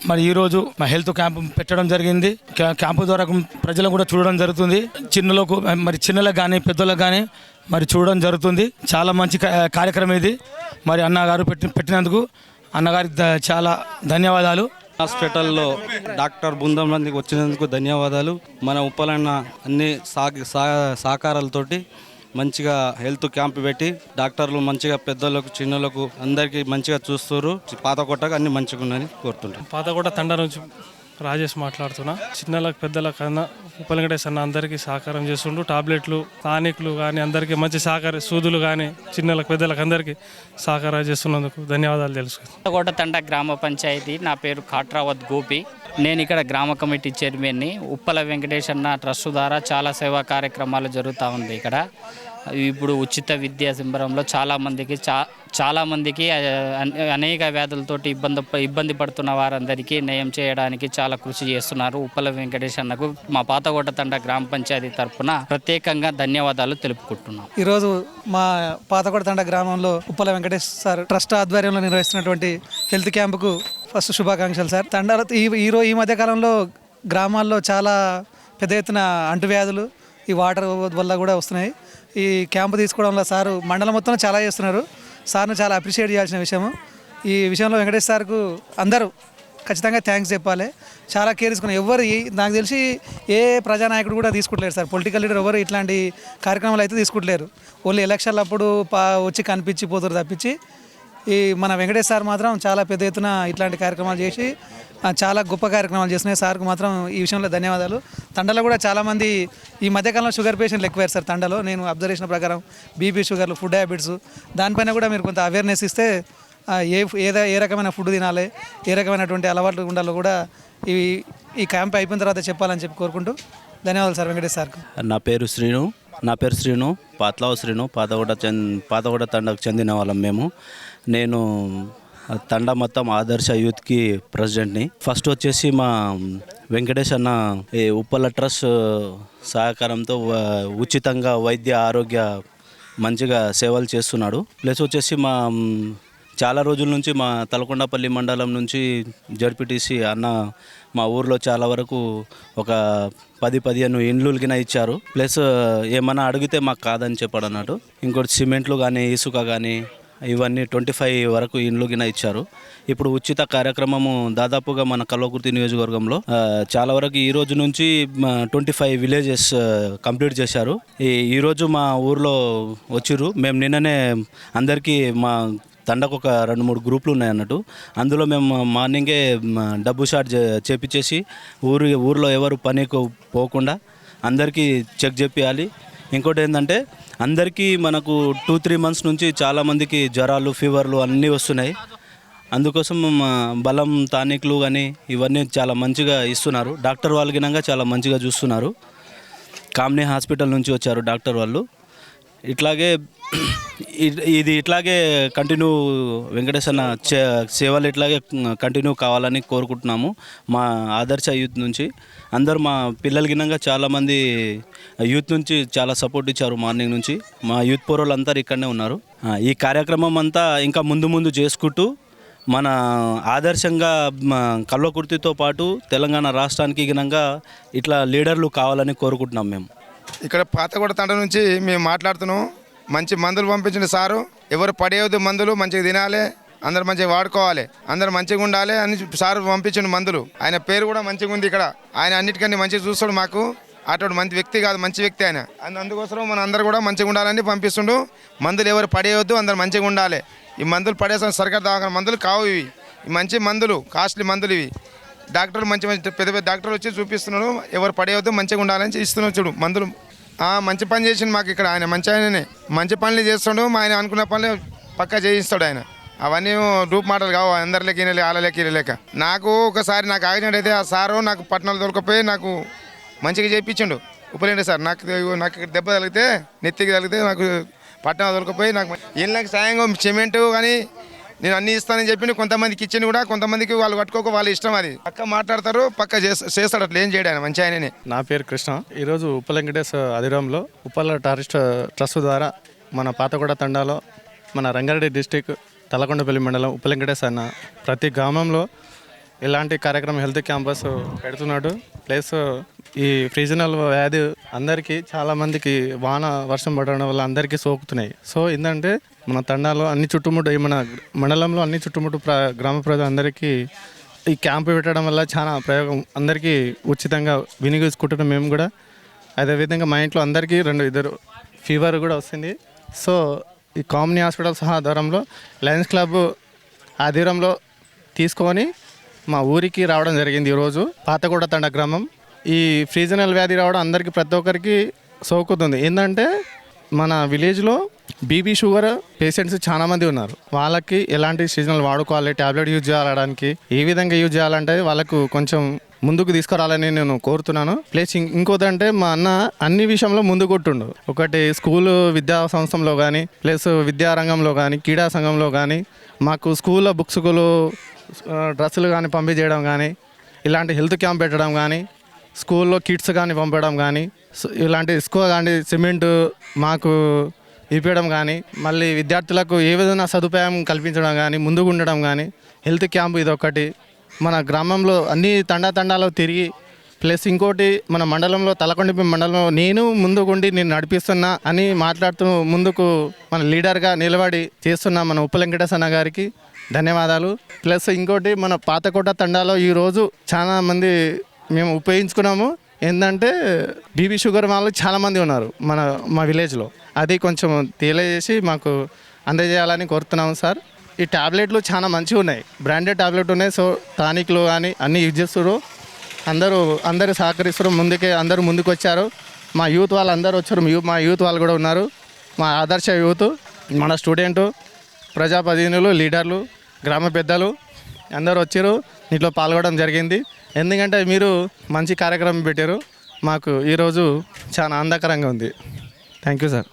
మరి ఈరోజు health camp పెట్టడం జరిగింది. క్యాంపు ద్వారా ప్రజలను కూడా చూడడం జరుగుతుంది. చిన్నలకు మరి చిన్నలకు కానీ పెద్దలకు కానీ మరి చూడడం జరుగుతుంది. చాలా మంచి కార్యక్రమం ఇది. మరి అన్నగారు పెట్టినందుకు అన్నగారికి చాలా ధన్యవాదాలు. హాస్పిటల్లో డాక్టర్ బృందం మందికి వచ్చినందుకు ధన్యవాదాలు. మన ఉప్పలన్న అన్ని సహకారాలతోటి మంచిగా హెల్త్ క్యాంప్ పెట్టి డాక్టర్లు మంచిగా పెద్దలకు చిన్నలకు అందరికీ మంచిగా చూస్తారు. పాతకోటకు అన్ని మంచిగా ఉన్నాయని కోరుతుంటారు. పాతకోట తండా నుంచి రాజేష్ మాట్లాడుతున్నా. చిన్నలకు పెద్దలకు అన్న ఉప్పల వెంకటేష్ అన్న అందరికీ సహకారం చేస్తుండ్రు. టాబ్లెట్లు స్థానికులు కానీ అందరికీ మంచి సూదులు కానీ చిన్నలకు పెద్దలకు అందరికీ సహకారం చేస్తున్నందుకు ధన్యవాదాలు తెలుసుకుంటాను. పాతకోట తండా గ్రామ పంచాయతీ. నా పేరు కాట్రావత్ గోపి. నేను ఇక్కడ గ్రామ కమిటీ చైర్మన్ని. ఉప్పల వెంకటేష్ అన్న ట్రస్ట్ ద్వారా చాలా సేవా కార్యక్రమాలు జరుగుతూ ఉంది. ఇక్కడ ఇప్పుడు ఉచిత విద్యా శిబిరంలో చాలామందికి అనేక వ్యాధులతోటి ఇబ్బంది పడుతున్న వారందరికీ నయం చేయడానికి చాలా కృషి చేస్తున్నారు. ఉప్పల వెంకటేష్ అన్నకు మా పాతకోట తండా గ్రామ పంచాయతీ తరఫున ప్రత్యేకంగా ధన్యవాదాలు తెలుపుకుంటున్నాం. ఈరోజు మా పాతకోట తండా గ్రామంలో ఉప్పల వెంకటేష్ సార్ ట్రస్ట్ ఆధ్వర్యంలో నిర్వహిస్తున్నటువంటి హెల్త్ క్యాంపుకు ఫస్ట్ శుభాకాంక్షలు సార్. తండాలో ఈ మధ్యకాలంలో గ్రామాల్లో చాలా పెద్ద ఎత్తున అంటువ్యాధులు ఈ వాటర్ వల్ల కూడా వస్తున్నాయి. ఈ క్యాంపు తీసుకోవడంలో సారు మండలం మొత్తం చాలా చేస్తున్నారు. సార్ను చాలా అప్రిషియేట్ చేయాల్సిన విషయము. ఈ విషయంలో వెంకటేష్ సార్కు అందరూ ఖచ్చితంగా థ్యాంక్స్ చెప్పాలి. చాలా కేర్ తీసుకున్నారు. ఎవరు నాకు తెలిసి ఏ ప్రజానాయకుడు కూడా తీసుకుంటలేరు సార్. పొలిటికల్ లీడర్ ఎవరు ఇట్లాంటి కార్యక్రమాలు అయితే తీసుకుంటలేరు. ఓన్లీ ఎలక్షన్లు అప్పుడు వచ్చి కనిపించిపోతారు తప్పించి మన వెంకటేష్ సార్ మాత్రం చాలా పెద్ద ఎత్తున ఇట్లాంటి కార్యక్రమాలు చేసి చాలా గొప్ప కార్యక్రమాలు చేస్తున్నాయి. సార్కు మాత్రం ఈ విషయంలో ధన్యవాదాలు. తండలో కూడా చాలామంది ఈ మధ్యకాలంలో షుగర్ పేషెంట్లు ఎక్కువయ్యారు సార్ తండలో. నేను అబ్జర్వేషన్ ప్రకారం బీపీ, షుగర్లు, ఫుడ్ హ్యాబిట్స్ దానిపైన కూడా మీరు కొంత అవేర్నెస్ ఇస్తే ఏ రకమైన ఫుడ్ తినాలి, ఏ రకమైనటువంటి అలవాట్లు ఉండాలో కూడా ఈ క్యాంప్ అయిపోయిన తర్వాత చెప్పాలని చెప్పి కోరుకుంటూ ధన్యవాదాలు సార్ వెంకటేష్ సార్కు. నా పేరు శ్రీను పాతలావు శ్రీను. పాతకోట తండకు చెందిన వాళ్ళం మేము. నేను తండా మొత్తం ఆదర్శ యూత్కి ప్రెసిడెంట్ని. ఫస్ట్ వచ్చేసి మా వెంకటేష్ అన్న ఈ ఉప్పల ట్రస్ట్ సహకారంతో ఉచితంగా వైద్య ఆరోగ్య మంచిగా సేవలు చేస్తున్నాడు. ప్లస్ వచ్చేసి చాలా రోజుల నుంచి మా తలకొండపల్లి మండలం నుంచి జడ్పీటీసీ అన్న మా ఊర్లో చాలా వరకు ఒక 10-15 ఇండ్లుగిన ఇచ్చారు. ప్లస్ ఏమన్నా అడిగితే మాకు కాదని చెప్పాడు అన్నట్టు. ఇంకోటి సిమెంట్లు కానీ ఇసుక కానీ ఇవన్నీ 25 వరకు ఇండ్లు గిన ఇచ్చారు. ఇప్పుడు ఉచిత కార్యక్రమము దాదాపుగా మన కల్వకుర్తి నియోజకవర్గంలో చాలా వరకు ఈ రోజు నుంచి 25 విలేజెస్ కంప్లీట్ చేశారు. ఈరోజు మా ఊర్లో వచ్చిర్రు. మేము నిన్ననే అందరికీ మా తండకు ఒక 2-3 గ్రూపులు ఉన్నాయి అన్నట్టు. అందులో మేము మార్నింగే డబ్బు షాట్ చేపించేసి ఊర్లో ఎవరు పనికి పోకుండా అందరికీ చెక్ చేపియాలి. ఇంకోటి ఏంటంటే అందరికీ మనకు 2-3 మంత్స్ నుంచి చాలామందికి జ్వరాలు, ఫీవర్లు అన్నీ వస్తున్నాయి. అందుకోసం బలం టానిక్లు కానీ ఇవన్నీ చాలా మంచిగా ఇస్తున్నారు. డాక్టర్ వాళ్ళు గినంగా చాలా మంచిగా చూస్తున్నారు. కామ్నీ హాస్పిటల్ నుంచి వచ్చారు డాక్టర్ వాళ్ళు. ఇట్లాగే కంటిన్యూ వెంకటేష్ అన్న సేవలు ఇట్లాగే కంటిన్యూ కావాలని కోరుకుంటున్నాము. మా ఆదర్శ యూత్ నుంచి అందరూ మా పిల్లల గినంగా చాలామంది యూత్ నుంచి చాలా సపోర్ట్ ఇచ్చారు. మార్నింగ్ నుంచి మా యూత్ పోరోళ్ళందరూ ఇక్కడనే ఉన్నారు. ఈ కార్యక్రమం అంతా ఇంకా ముందు చేసుకుంటూ మన ఆదర్శంగా కల్వకుర్తితో పాటు తెలంగాణ రాష్ట్రానికి గినంగా ఇట్లా లీడర్లు కావాలని కోరుకుంటున్నాం. మేము ఇక్కడ పాతకోట తండ నుంచి మేము మాట్లాడుతున్నాం. మంచి మందులు పంపించిన సారు. ఎవరు పడేయవద్దు, మందులు మంచిగా తినాలి, అందరు మంచిగా వాడుకోవాలి, అందరు మంచిగా ఉండాలి అని సారు పంపించిన మందులు. ఆయన పేరు కూడా మంచిగా ఉంది. ఇక్కడ ఆయన అన్నిటికన్నీ మంచిగా చూస్తాడు. మాకు అటువంటి మంచి వ్యక్తి కాదు, మంచి వ్యక్తి ఆయన. అందుకోసం మన అందరు కూడా మంచిగా ఉండాలని పంపిస్తుండు. మందులు ఎవరు పడేయవద్దు, అందరు మంచిగా ఉండాలి. ఈ మందులు పడేసిన సర్కారు దవాఖాన మందులు కావు. ఇవి మంచి మందులు, కాస్ట్లీ మందులు ఇవి. డాక్టర్లు మంచి పెద్ద డాక్టర్లు వచ్చి చూపిస్తున్నాడు. ఎవరు పడేయవద్దు, మంచిగా ఉండాలని ఇస్తున్నాడు. చూడు మందులు మంచి పని చేసిండు మాకు ఇక్కడ. ఆయన ఆయననే మంచి పనులు చేస్తాడు. ఆయన అనుకున్న పనులు పక్కా చేయిస్తాడు ఆయన. అవన్నీ రూపు మాటలు కావు. అందరిలోకి ఆలలేక నాకు ఒకసారి నాకు యాక్సిడెంట్ అయితే ఆ సారు నాకు పట్టణాలు దొరకపోయి నాకు మంచిగా చేయించిండు. ఉపలేండి సార్. నాకు దెబ్బ తగిలితే నెత్తికి తగిలితే నాకు పట్టణాలు దొరకపోయి నాకు ఇళ్ళకి సాయంగా సిమెంటు కానీ నేను అన్నీ ఇస్తానని చెప్పి కొంతమందికి ఇచ్చింది కూడా. కొంతమందికి వాళ్ళు కట్టుకోక వాళ్ళ ఇష్టం. అది పక్క మాట్లాడతారు, పక్క చేస్తాడు. అట్లా ఏం చేయడానికి మంచి ఆయననే. నా పేరు కృష్ణ. ఈరోజు ఉప్పల వెంకటేష్ ఆధ్వర్యంలో ఉప్పల ట్రస్ట్ ద్వారా మన పాతకోట తండాలో మన రంగారెడ్డి డిస్టిక్ తలకొండపల్లి మండలం ఉప్పల వెంకటేష్ అన్న ప్రతి గ్రామంలో ఇలాంటి కార్యక్రమం హెల్త్ క్యాంపస్ పెడుతున్నాడు. ప్లస్ ఈ ఫ్రీజనల్ వ్యాధి అందరికీ చాలామందికి వాన వర్షం పడడం వల్ల అందరికీ సోకుతున్నాయి. సో ఏంటంటే మన తండాలో అన్ని చుట్టుముట్టు మన మండలంలో అన్ని చుట్టుముట్టు గ్రామ ప్రజలందరికీ ఈ క్యాంపు పెట్టడం వల్ల చాలా ప్రయోగం అందరికీ ఉచితంగా వినియోగించుకుంటున్నాం మేము కూడా. అదేవిధంగా మా ఇంట్లో అందరికీ 2 ఫీవర్ కూడా వస్తుంది. సో ఈ కామినీ హాస్పిటల్ సహా ఆధ్వర్యంలో లయన్స్ క్లబ్ ఆధ్వర్యంలో తీసుకొని మా ఊరికి రావడం జరిగింది. ఈరోజు పాతగూడ తండ గ్రామం. ఈ ఫ్రీజనల్ వ్యాధి రావడం అందరికీ ప్రతి ఒక్కరికి సోకుతుంది. ఏంటంటే మన విలేజ్లో బీపీ షుగర్ పేషెంట్స్ చాలామంది ఉన్నారు. వాళ్ళకి ఎలాంటి సీజనల్ వాడుకోవాలి, ట్యాబ్లెట్ యూజ్ చేయాలడానికి ఏ విధంగా యూజ్ చేయాలంటే వాళ్ళకు కొంచెం ముందుకు తీసుకురావాలని నేను కోరుతున్నాను. ప్లస్ ఇంకోదంటే మా అన్న అన్ని విషయంలో ముందు కొట్టుండు. ఒకటి స్కూల్ విద్యా సంస్థలో కానీ ప్లస్ విద్యారంగంలో కానీ క్రీడా సంఘంలో కానీ మాకు స్కూల్లో బుక్స్లు డ్రెస్సులు కానీ పంపించేయడం కానీ ఇలాంటి హెల్త్ క్యాంప్ పెట్టడం కానీ స్కూల్లో కిట్స్ కానీ పంపడం కానీ ఇలాంటి ఇసుక కానీ సిమెంట్ మాకు ఇప్పించడం కానీ మళ్ళీ విద్యార్థులకు ఏ విధంగా సదుపాయం కల్పించడం కానీ ముందుకు ఉండడం కానీ హెల్త్ క్యాంప్ ఇదొకటి మన గ్రామంలో అన్ని తండాలో తిరిగి ప్లస్ ఇంకోటి మన మండలంలో తలకొండపి మండలంలో నేను ముందుకుండి నేను నడిపిస్తున్నా అని మాట్లాడుతూ ముందుకు మన లీడర్గా నిలబడి చేస్తున్న మన ఉప్ప వెంకటేశన్న గారికి ధన్యవాదాలు. ప్లస్ ఇంకోటి మన పాతకోట తండాలో ఈరోజు చాలా మంది మేము ఉపయోగించుకున్నాము. ఏంటంటే బీపీ షుగర్ వాళ్ళు చాలామంది ఉన్నారు మా విలేజ్లో. అది కొంచెం తెలియజేసి మాకు అందజేయాలని కోరుతున్నాము సార్. ఈ ట్యాబ్లెట్లు చాలా మంచిగా ఉన్నాయి, బ్రాండెడ్ ట్యాబ్లెట్ ఉన్నాయి. సో టానిక్లు కానీ అన్నీ యూజ్ చేస్తారు. అందరూ సహకరిస్తారు. అందరూ ముందుకు వచ్చారు. మా యూత్ వాళ్ళు అందరూ వచ్చారు. మా యూత్ వాళ్ళు కూడా ఉన్నారు. మా ఆదర్శ యూత్, మన స్టూడెంటు, ప్రజాప్రతినిధులు, లీడర్లు, గ్రామ పెద్దలు అందరూ వచ్చారు. దీంట్లో పాల్గొనడం జరిగింది. ఎందుకంటే మీరు మంచి కార్యక్రమం పెట్టారు. మాకు ఈరోజు చాలా ఆనందకరంగా ఉంది. Thank you sir.